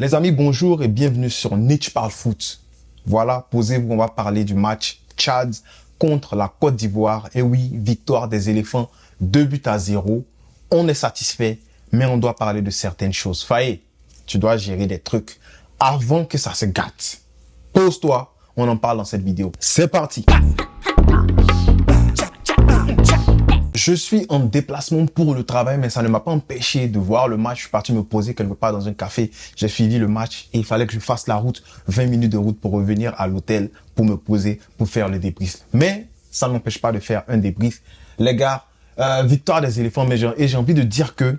Les amis, bonjour et bienvenue sur Nietzsche parle foot. Voilà, posez-vous, on va parler du match Tchad contre la Côte d'Ivoire. Et oui, victoire des éléphants, 2-0. On est satisfait, mais on doit parler de certaines choses. Faye, tu dois gérer des trucs avant que ça se gâte. Pose-toi, on en parle dans cette vidéo. C'est parti. Je suis en déplacement pour le travail, mais ça ne m'a pas empêché de voir le match. Je suis parti me poser quelque part dans un café. J'ai suivi le match et il fallait que je fasse la route, 20 minutes de route pour revenir à l'hôtel, pour me poser, pour faire le débrief. Mais ça ne m'empêche pas de faire un débrief. Les gars, victoire des éléphants, mais j'ai envie de dire que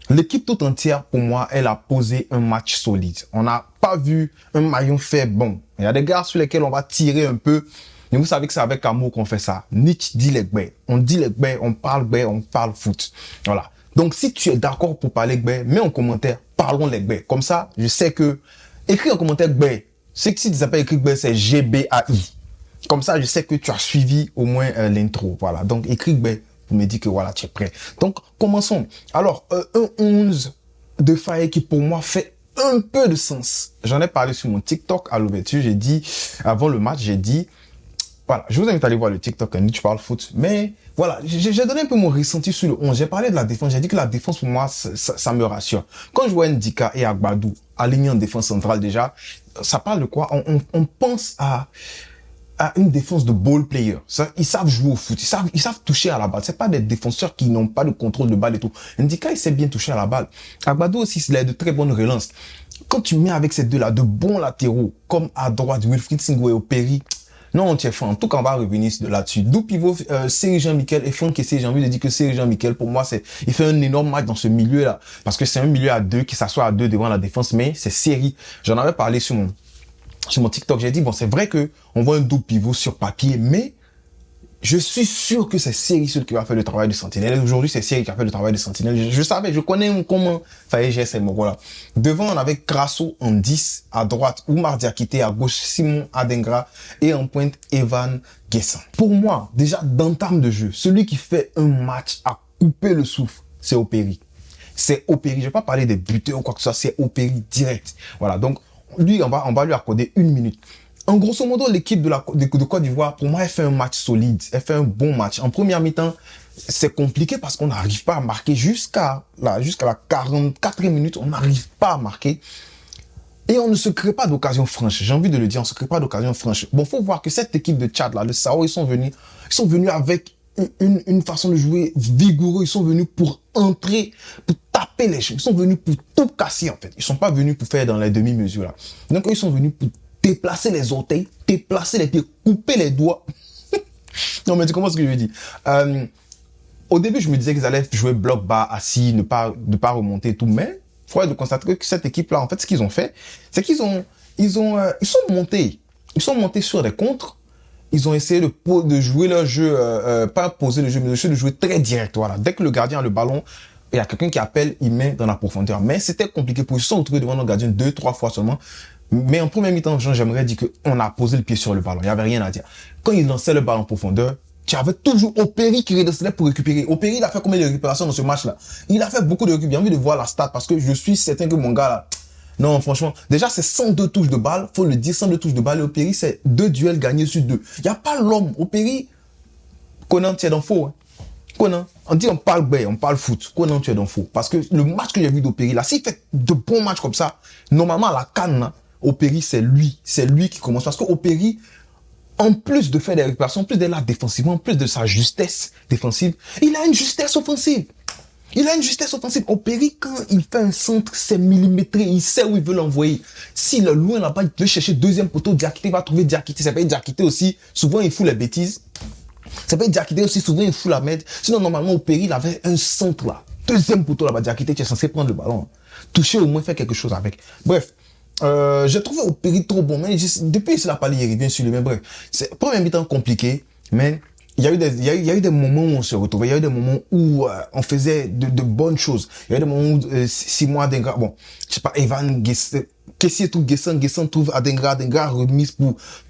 l'équipe tout entière, pour moi, elle a posé un match solide. On n'a pas vu un maillon fait bon. Il y a des gars sur lesquels on va tirer un peu. Mais vous savez que c'est avec amour qu'on fait ça. Nietzsche dit les gbé. On dit les gbé, on parle foot. Voilà. Donc, si tu es d'accord pour parler gbé, mets en commentaire, parlons les gbé. Comme ça, je sais que, écris en commentaire gbé. C'est que si tu s'appelles écrit gbé, c'est G-B-A-I. Comme ça, je sais que tu as suivi au moins l'intro. Voilà. Donc, écris gbé pour me dire que voilà, tu es prêt. Donc, commençons. Alors, un 11 de Faye qui pour moi fait un peu de sens. J'en ai parlé sur mon TikTok à l'ouverture. J'ai dit, avant le match, j'ai dit, voilà, je vous invite à aller voir le TikTok Nietzsche parle foot. Mais voilà, j'ai donné un peu mon ressenti sur le 11. J'ai parlé de la défense. J'ai dit que la défense, pour moi, ça me rassure. Quand je vois Ndika et Agbadou alignés en défense centrale déjà, ça parle de quoi? On pense à une défense de ball player. Ils savent jouer au foot. Ils savent toucher à la balle. C'est pas des défenseurs qui n'ont pas de contrôle de balle et tout. Ndika, il sait bien toucher à la balle. Agbadou aussi, il a de très bonnes relances. Quand tu mets avec ces deux-là de bons latéraux, comme à droite, Wilfried Singwe au Perry, non, tu es fin. En tout cas, on va revenir là-dessus. D'où pivot, Serge Jean-Michel et Franck Kessé. J'ai envie de dire que Serge Jean-Michel, pour moi, il fait un énorme match dans ce milieu-là. Parce que c'est un milieu à deux qui s'assoit à deux devant la défense, mais c'est série. J'en avais parlé sur mon TikTok. J'ai dit, bon, c'est vrai que on voit un double pivot sur papier, mais je suis sûr que c'est Série celui qui va faire le travail de sentinelle. Aujourd'hui, c'est Série qui a fait le travail de sentinelle. Je savais, je connais comment fallait gérer ces mots. Voilà. Devant, on avait Grasso en 10, à droite, Oumar Diakité, à gauche, Simon Adengra, et en pointe, Evan Guessant. Pour moi, déjà, d'entame de jeu, celui qui fait un match à couper le souffle, c'est Opéry. C'est Opéry. Je vais pas parler des buteurs ou quoi que ce soit, c'est Opéry direct. Voilà. Donc, lui, on va lui accorder 1 minute. En grosso modo, l'équipe de Côte d'Ivoire, pour moi, elle fait un match solide. Elle fait un bon match. En première mi-temps, c'est compliqué parce qu'on n'arrive pas à marquer jusqu'à la 44e minute. On n'arrive pas à marquer. Et on ne se crée pas d'occasion franche. J'ai envie de le dire, on ne se crée pas d'occasion franche. Bon, faut voir que cette équipe de Tchad, là, le Sao, ils sont venus avec une façon de jouer vigoureux. Ils sont venus pour entrer, pour taper les choses. Ils sont venus pour tout casser, en fait. Ils sont pas venus pour faire dans les demi-mesures, là. Donc, ils sont venus pour déplacer les orteils, déplacer les pieds, couper les doigts. Non, mais tu comprends ce que je veux dire. Au début, je me disais qu'ils allaient jouer bloc bas, assis, ne pas remonter et tout. Mais, il faut constater que cette équipe-là, en fait, ce qu'ils ont fait, c'est qu'ils ils sont montés. Ils sont montés sur des contres. Ils ont essayé de jouer leur jeu, pas poser le jeu, mais de jouer très direct. Voilà. Dès que le gardien a le ballon, il y a quelqu'un qui appelle, il met dans la profondeur. Mais c'était compliqué pour eux. Ils se sont retrouvés devant nos gardiens 2-3 fois seulement. Mais en première mi-temps, j'aimerais dire qu'on a posé le pied sur le ballon. Il n'y avait rien à dire. Quand il lançait le ballon en profondeur, tu avais toujours Opéry qui redescendait pour récupérer. Opéry, il a fait combien de récupérations dans ce match-là? Il a fait beaucoup de récupérations. J'ai envie de voir la stat parce que je suis certain que mon gars là, non, franchement, déjà, c'est 102 touches de balle. Faut le dire, 102 touches de balle. Et Opéry, c'est 2 duels gagnés sur 2. Il n'y a pas l'homme. Opéry, Conan, tu es dans faux, hein. Conan, on dit on parle bé, on parle foot. Conan, tu es dans faux. Parce que le match que j'ai vu d'Opéry, là, s'il fait de bons matchs comme ça, normalement, à la canne, là, Opéry, c'est lui qui commence. Parce que Opéry, en plus de faire des récupérations, en plus d'être là défensivement, en plus de sa justesse défensive, il a une justesse offensive. Opéry, quand il fait un centre, c'est millimétré. Il sait où il veut l'envoyer. S'il est loin là-bas, il peut chercher deuxième poteau. Diakité va trouver Diakité. Ça peut être Diakité aussi. Souvent, il fout les bêtises. Ça peut être Diakité aussi. Souvent, il fout la merde. Sinon, normalement, Opéry, il avait un centre là. Deuxième poteau là-bas. Diakité, tu es censé prendre le ballon. Toucher au moins, faire quelque chose avec. Bref. J'ai trouvé Opéry trop bon, mais depuis cela parlé, il revient sur lui. Mais bref, c'est premier mi-temps compliqué, mais il y a eu des moments où on se retrouvait, il y a eu des moments où on faisait de bonnes choses. Il y a eu des moments où Simon Adengra, bon, je sais pas, Evan Kessé trouve Guessant trouve Adengra remise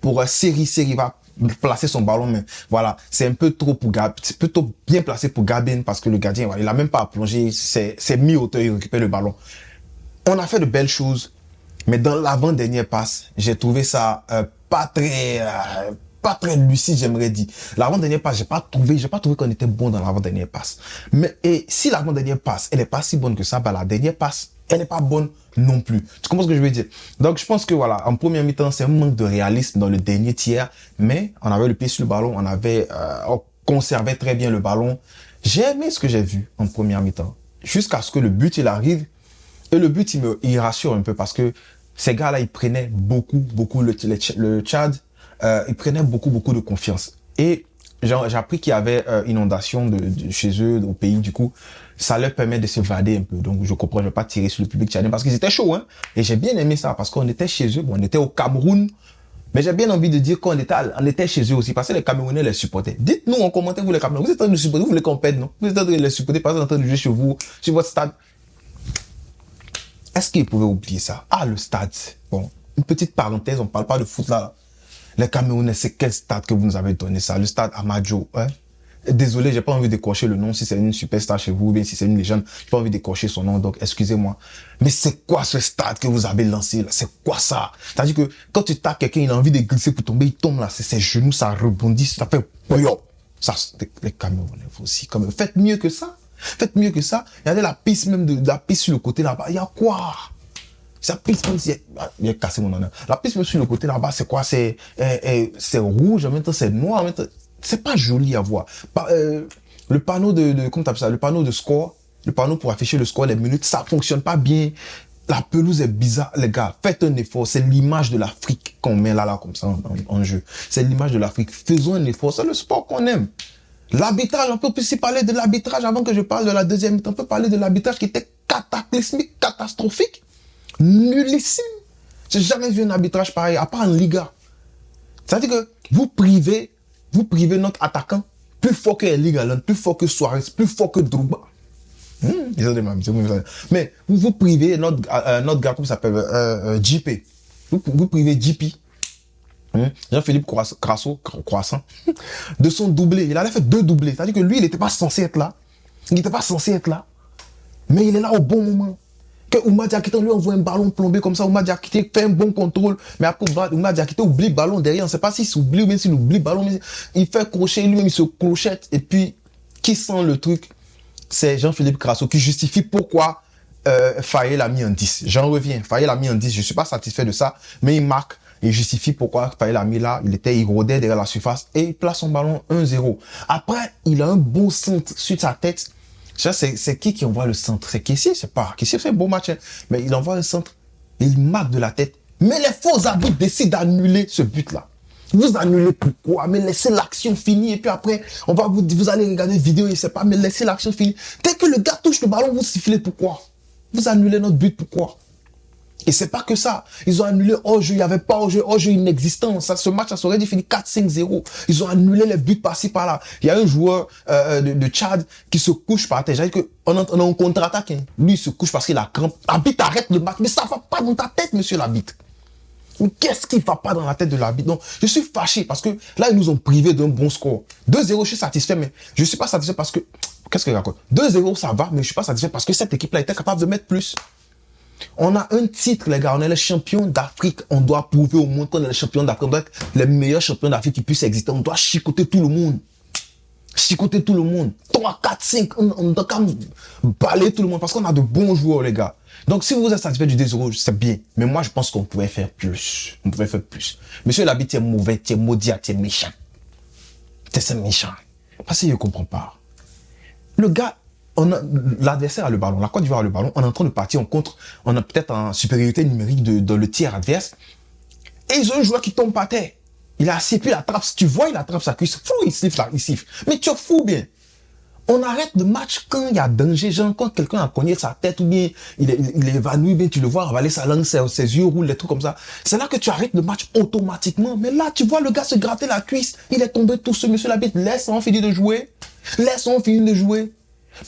pour Série va placer son ballon, mais voilà, c'est un peu trop pour Gab, c'est plutôt bien placé pour Gabin parce que le gardien, voilà, il a même pas à plonger, c'est mi-hauteur, il récupère le ballon. On a fait de belles choses. Mais dans l'avant-dernière passe, j'ai trouvé ça pas très lucide, j'aimerais dire. L'avant-dernière passe, j'ai pas trouvé qu'on était bon dans l'avant-dernière passe. Mais et si l'avant-dernière passe, elle est pas si bonne que ça, bah la dernière passe, elle n'est pas bonne non plus. Tu comprends ce que je veux dire? Donc je pense que voilà, en première mi-temps, c'est un manque de réalisme dans le dernier tiers, mais on avait le pied sur le ballon, on conservait très bien le ballon. J'ai aimé ce que j'ai vu en première mi-temps, jusqu'à ce que le but il arrive. Et le but il rassure un peu parce que ces gars-là, ils prenaient beaucoup le Tchad, ils prenaient beaucoup de confiance. Et j'ai appris qu'il y avait inondation de chez eux, au pays, du coup, ça leur permet de se vader un peu. Donc, je comprends, je vais pas tirer sur le public tchadien parce qu'ils étaient chauds, hein. Et j'ai bien aimé ça parce qu'on était chez eux, bon, on était au Cameroun. Mais j'ai bien envie de dire qu'on était chez eux aussi parce que les Camerounais les supportaient. Dites-nous en commentaire, vous les Camerounais, vous êtes en train de les supporter, vous voulez qu'on pète, non? Vous êtes en train de les supporter parce que vous êtes en train de jouer chez vous, sur votre stade. Est-ce qu'ils pouvaient oublier ça? Ah, le stade. Bon, une petite parenthèse, on parle pas de foot là. Les Camerounais, c'est quel stade que vous nous avez donné ça? Le stade Amadjo, hein? Désolé, j'ai pas envie de décrocher le nom si c'est une superstar chez vous, ou bien si c'est une légende, j'ai pas envie de décrocher son nom, donc excusez-moi. Mais c'est quoi ce stade que vous avez lancé là? C'est quoi ça? C'est-à-dire que quand tu tapes quelqu'un, il a envie de glisser pour tomber, il tombe là, c'est ses genoux, ça rebondit, ça fait boyop. Ça, les Camerounais, vous aussi, quand même. Faites mieux que ça. Faites mieux que ça. Regardez la piste même de la piste sur le côté là-bas. Il y a quoi? Ça piste même si il a cassé mon honneur. La piste même sur le côté là-bas, c'est quoi? C'est rouge, en même temps c'est noir, en même temps c'est pas joli à voir. Le panneau comment t'appelles ça? Le panneau de score, le panneau pour afficher le score, les minutes, ça fonctionne pas bien. La pelouse est bizarre, les gars. Faites un effort. C'est l'image de l'Afrique qu'on met là comme ça en jeu. C'est l'image de l'Afrique. Faisons un effort. C'est le sport qu'on aime. L'arbitrage, on peut aussi parler de l'arbitrage avant que je parle de la deuxième mi-temps. On peut parler de l'arbitrage qui était cataclysmique, catastrophique, nullissime. J'ai jamais vu un arbitrage pareil, à part en Liga. C'est-à-dire que vous privez notre attaquant plus fort que Erling Haaland, plus fort que Suarez, plus fort que Drogba. Mais vous privez notre gars, comment ça s'appelle, JP. Vous privez JP. Jean-Philippe Croissant, de son doublé. Il avait fait 2 doublés. C'est-à-dire que lui, il n'était pas censé être là. Il n'était pas censé être là. Mais il est là au bon moment. Que Oumar Diakité lui envoie un ballon plombé comme ça. Oumar Diakité fait un bon contrôle. Mais après, Oumar Diakité oublie le ballon derrière. On ne sait pas s'il s'oublie ou bien s'il oublie le ballon. Mais il fait crochet, lui-même, il se clochette. Et puis, qui sent le truc? C'est Jean-Philippe Crasso qui justifie pourquoi Faye l'a mis en 10. J'en reviens. Faye l'a mis en 10. Je ne suis pas satisfait de ça. Mais il marque. Il justifie pourquoi Faye l'a mis là. Il rôdait derrière la surface et il place son ballon 1-0. Après, il a un bon centre sur sa tête. C'est qui envoie le centre? C'est Kessié, c'est pas. Kessié fait un bon match, hein. Mais il envoie le centre. Il marque de la tête. Mais les faux arbitres décident d'annuler ce but-là. Vous annulez pourquoi? Mais laissez l'action finir. Et puis après, vous allez regarder une vidéo, je sais pas, mais laissez l'action finir. Dès que le gars touche le ballon, vous sifflez pourquoi? Vous annulez notre but pourquoi? Et c'est pas que ça. Ils ont annulé hors-jeu, il n'y avait pas hors-jeu inexistant. Ce match, ça serait dû finir 4-5-0. Ils ont annulé les buts par-ci, par-là. Il y a un joueur de Tchad qui se couche par terre. J'allais que on est en contre-attaque. Hein. Lui, il se couche parce qu'il a crampe. L'arbitre arrête le match. Mais ça va pas dans ta tête, monsieur l'arbitre. Qu'est-ce qui va pas dans la tête de l'arbitre? Donc, je suis fâché parce que là, ils nous ont privé d'un bon score. 2-0, je suis satisfait, mais je suis pas satisfait parce que... Qu'est-ce que je raconte? 2-0, ça va, mais je suis pas satisfait parce que cette équipe-là était capable de mettre plus. On a un titre, les gars. On est les champions d'Afrique. On doit prouver au monde qu'on est les champions d'Afrique. On doit être les meilleurs champions d'Afrique qui puissent exister. On doit chicoter tout le monde. Chicoter tout le monde. 3, 4, 5. On doit quand même balayer tout le monde parce qu'on a de bons joueurs, les gars. Donc, si vous êtes satisfait du 2-0, c'est bien. Mais moi, je pense qu'on pouvait faire plus. On pouvait faire plus. Monsieur Labi, tu es mauvais, tu es maudit, tu es méchant. C'est méchant. Parce que je ne comprends pas. Le gars, l'adversaire a le ballon, la Côte d'Ivoire a le ballon, on est en train de partir en contre, on a peut-être en supériorité numérique dans le tiers adverse. Et ils ont un joueur qui tombe par terre. Il est assis, puis il attrape, tu vois, il attrape sa cuisse. Fou, il siffle. Mais tu es fou bien. On arrête le match quand il y a danger, genre quand quelqu'un a cogné sa tête ou bien il est évanoui, bien tu le vois avaler sa langue, ses yeux roulent, des trucs comme ça. C'est là que tu arrêtes le match automatiquement. Mais là, tu vois le gars se gratter la cuisse, il est tombé tout seul, monsieur Labitte, laisse-on finir de jouer. Laisse-on finir de jouer.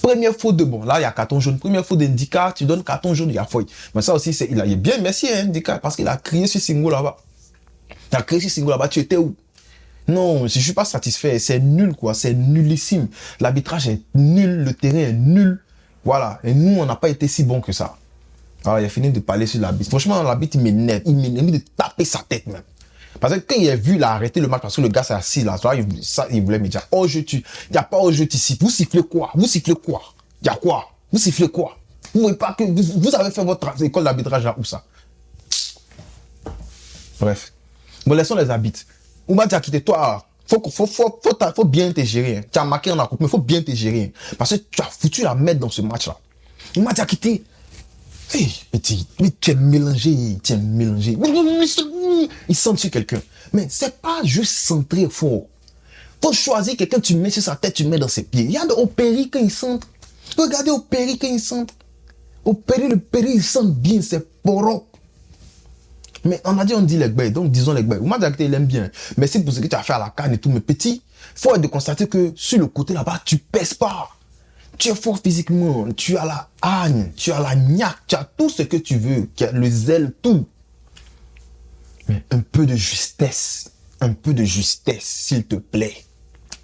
Première faute de bon, là il y a carton jaune. Première faute d'Indika, tu donnes carton jaune, il y a faute. Mais ça aussi, il est bien merci hein, Indika, parce qu'il a crié sur Singo là-bas. Il a crié sur Singo là-bas, tu étais où? Non, je suis pas satisfait, c'est nul quoi, c'est nullissime. L'arbitrage est nul, le terrain est nul. Voilà, et nous on n'a pas été si bon que ça. Alors, il a fini de parler sur l'arbitre. Franchement, l'arbitre, il m'énerve. Il m'énerve de taper sa tête, même. Parce que quand il a vu, il a arrêté le match parce que le gars s'est assis là. Il voulait me dire, oh, il n'y a pas oh, je ici. Vous sifflez quoi? Vous sifflez quoi? Il y a quoi? Vous sifflez quoi? Vous voyez pas que vous avez fait votre école d'arbitrage là, où ça? Bref. Bon, laissons les arbitres. Ouma Diakité, toi, faut bien te gérer. Hein. Tu as marqué en accoupe, mais faut bien te gérer. Hein. Parce que tu as foutu la merde dans ce match-là. Ouma Diakité, hey, mais tu es mélangé, tu es mélangé. Il centre sur quelqu'un. Mais c'est pas juste centrer fort. Faut choisir quelqu'un, tu mets sur sa tête, tu mets dans ses pieds. Il y a au péri quand il centre. Regardez au péri quand il centre. Au péri, le péri, il centre bien, c'est propre. Mais on a dit, on dit les gars, donc disons les gars. Ouma Diakité, il aime bien. Mais c'est pour ce que tu as fait à la canne et tout. Mais petit, faut être de constater que sur le côté là-bas, tu pèses pas. Tu es fort physiquement, tu as la haine, tu as la niaque, tu as tout ce que tu veux, tu as le zèle, tout. Mais un peu de justesse, s'il te plaît.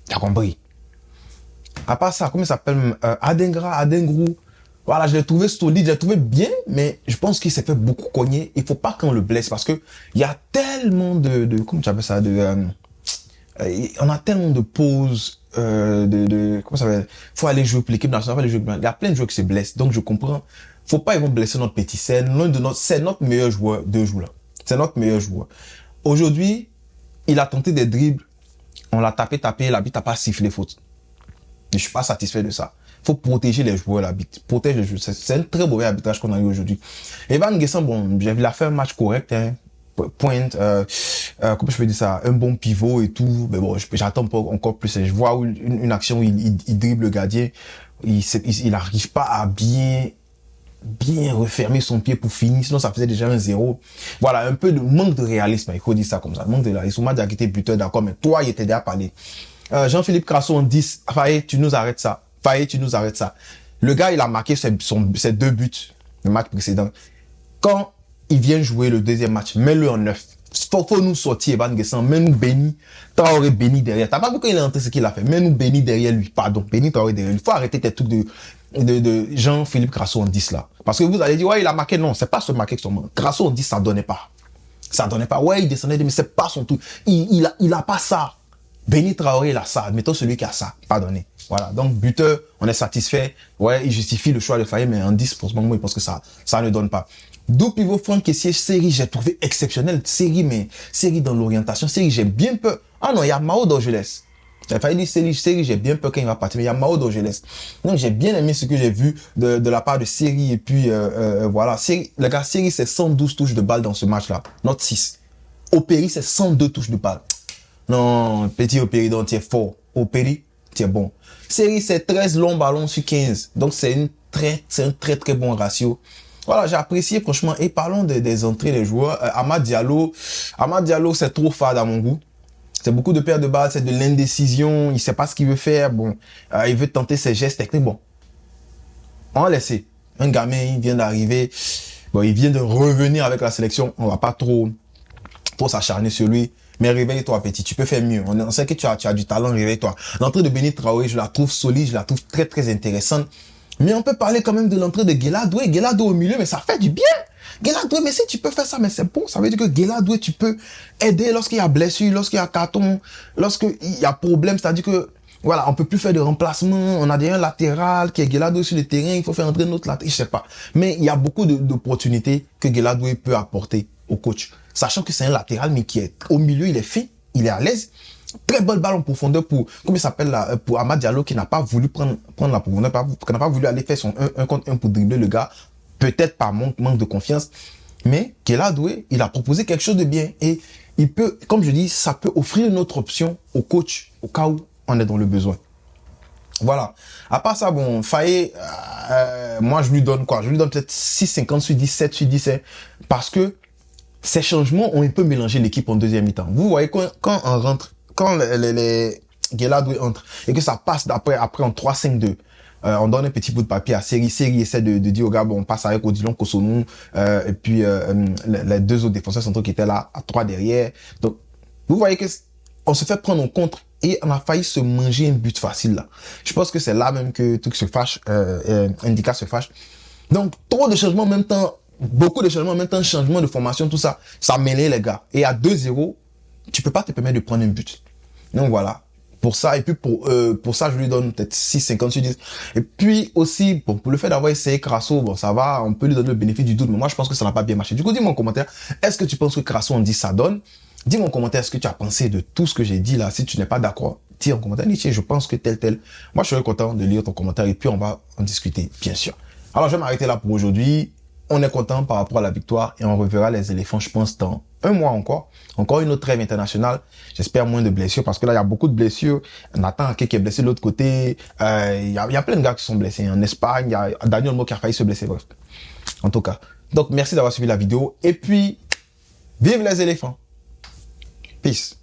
Tu as compris? À part ça, comment il s'appelle Adengrou. Voilà, je l'ai trouvé solide, je l'ai trouvé bien, mais je pense qu'il s'est fait beaucoup cogner. Il faut pas qu'on le blesse parce que il y a tellement comment tu appelles ça, on a tellement de pauses, comment ça s'appelle, faut aller jouer pour l'équipe nationale, il y a plein de joueurs qui se blessent, donc je comprends, faut pas ils vont blesser notre petit, c'est notre meilleur joueur de jouer là, c'est notre meilleur joueur. Aujourd'hui, il a tenté des dribbles, on l'a tapé, l'arbitre n'a pas sifflé faute. Je suis pas satisfait de ça. Faut protéger les joueurs, l'arbitre. Protège les joueurs. C'est un très mauvais arbitrage qu'on a eu aujourd'hui. Evan Guessant, bon, il a fait un match correct, hein. Pointe, comment je peux dire ça, un bon pivot et tout, mais bon, j'attends pas encore plus. Je vois une action où il dribble le gardien, il arrive pas à bien refermer son pied pour finir, sinon ça faisait déjà un 0. Voilà, un peu de manque de réalisme, il faut dire ça comme ça, manque de réalisme. Ouma Diakité buteur, d'accord, mais toi, il était déjà parlé. Jean-Philippe Crasso en 10, Faye, tu nous arrêtes ça. Le gars, il a marqué ses 2 buts, le match précédent. Quand il vient jouer le deuxième match, mets-le en 9. Faut nous sortir, Evan Guessant, mets-nous Béni, Traoré Béni derrière. T'as pas vu quand il est entré ce qu'il a fait? Mets-nous Béni derrière lui, pardon, Béni Traoré derrière lui. Faut arrêter tes trucs de Jean-Philippe Crasso en 10 là. Parce que vous allez dire, ouais, il a marqué, non, c'est pas ce marqué que son marque. Crasso en 10, ça donnait pas. Ça donnait pas. Ouais, il descendait, mais c'est pas son truc. Il a pas ça. Béni Traoré, il a ça. Mettons celui qui a ça. Pardonnez. Voilà. Donc, buteur, on est satisfait. Ouais, il justifie le choix de Faye, mais en 10, pour ce moment, il pense que ça ne donne pas. Double pivot, Franck Kessié, série, j'ai trouvé exceptionnel. Série dans l'orientation. Série, j'ai bien peur. Ah non, il y a Mao Dorgelès. J'ai failli dire série, j'ai bien peur quand il va partir, mais il y a Mao Dorgelès. Donc, j'ai bien aimé ce que j'ai vu de la part de série. Et puis, voilà. Série, les gars, série, c'est 112 touches de balle dans ce match-là. Not 6. Opéry, c'est 102 touches de balle. Non, petit Opéry, donc tu es fort. Opéry, tu es bon. Série, c'est 13 longs ballons sur 15. Donc, c'est un très, très bon ratio. Voilà, j'ai apprécié, franchement. Et parlons des entrées des joueurs. Amad Diallo, c'est trop fade à mon goût. C'est beaucoup de pertes de balles, c'est de l'indécision. Il sait pas ce qu'il veut faire. Bon, il veut tenter ses gestes techniques. Bon, on va laisser. Un gamin, il vient d'arriver. Bon, il vient de revenir avec la sélection. On va pas trop s'acharner sur lui. Mais réveille-toi, petit. Tu peux faire mieux. On sait que tu as du talent. Réveille-toi. L'entrée de Béni Traoré, je la trouve solide. Je la trouve très, très intéressante. Mais on peut parler quand même de l'entrée de Guéladoué. Guéladoué au milieu, mais ça fait du bien. Guéladoué, mais si tu peux faire ça, mais c'est bon. Ça veut dire que Guéladoué, tu peux aider lorsqu'il y a blessure, lorsqu'il y a carton, lorsqu'il y a problème. C'est-à-dire que, voilà, on peut plus faire de remplacement. On a déjà un latéral qui est Guéladoué sur le terrain. Il faut faire entrer notre latéral. Je sais pas. Mais il y a beaucoup d'opportunités que Guéladoué peut apporter au coach. Sachant que c'est un latéral, mais qui est au milieu, il est fin, il est à l'aise. Très bonne balle en profondeur pour, comment il s'appelle là, pour Amad Diallo qui n'a pas voulu prendre la profondeur, qui n'a pas voulu aller faire son 1 contre 1 pour dribbler le gars, peut-être par manque de confiance. Mais Guéladoué, il a proposé quelque chose de bien et il peut, comme je dis, ça peut offrir une autre option au coach au cas où on est dans le besoin. Voilà. À part ça, bon, Faye, moi je lui donne quoi? Je lui donne peut-être 6,50 sur 10, 7 sur 10, parce que ces changements ont un peu mélangé l'équipe en deuxième mi-temps. Vous voyez, quand on rentre, quand les Guéladoué entrent et que ça passe après en 3-5-2, on donne un petit bout de papier à Série. Série essaie de dire au gars, bon, on passe avec Odilon Kosonou, et puis les 2 autres défenseurs centraux qui étaient là, à 3 derrière. Donc, vous voyez que on se fait prendre en compte et on a failli se manger un but facile là. Je pense que c'est là même que tout se fâche, Indica se fâche. Donc, trop de changements en même temps, beaucoup de changements, maintenant, changement de formation, tout ça, ça mêlait les gars. Et à 2-0, tu peux pas te permettre de prendre un but. Donc voilà. Pour ça, et puis pour ça, je lui donne peut-être 6,50 sur 10. Et puis aussi, bon, pour le fait d'avoir essayé Crasso, bon, ça va, on peut lui donner le bénéfice du doute, mais moi, je pense que ça n'a pas bien marché. Du coup, dis-moi en commentaire, est-ce que tu penses que Crasso, on dit ça donne? Dis-moi en commentaire ce que tu as pensé de tout ce que j'ai dit là. Si tu n'es pas d'accord, dis en commentaire, Nietzsche, je pense que tel. Moi, je serais content de lire ton commentaire et puis on va en discuter, bien sûr. Alors, je vais m'arrêter là pour aujourd'hui. On est content par rapport à la victoire et on reverra les éléphants, je pense, dans un mois encore. Encore une autre trêve internationale. J'espère moins de blessures parce que là, il y a beaucoup de blessures. Nathan Ake qui est blessé de l'autre côté. Il y a plein de gars qui sont blessés. En Espagne, il y a Daniel Mo qui a failli se blesser. Bref. En tout cas. Donc, merci d'avoir suivi la vidéo. Et puis, vive les éléphants. Peace.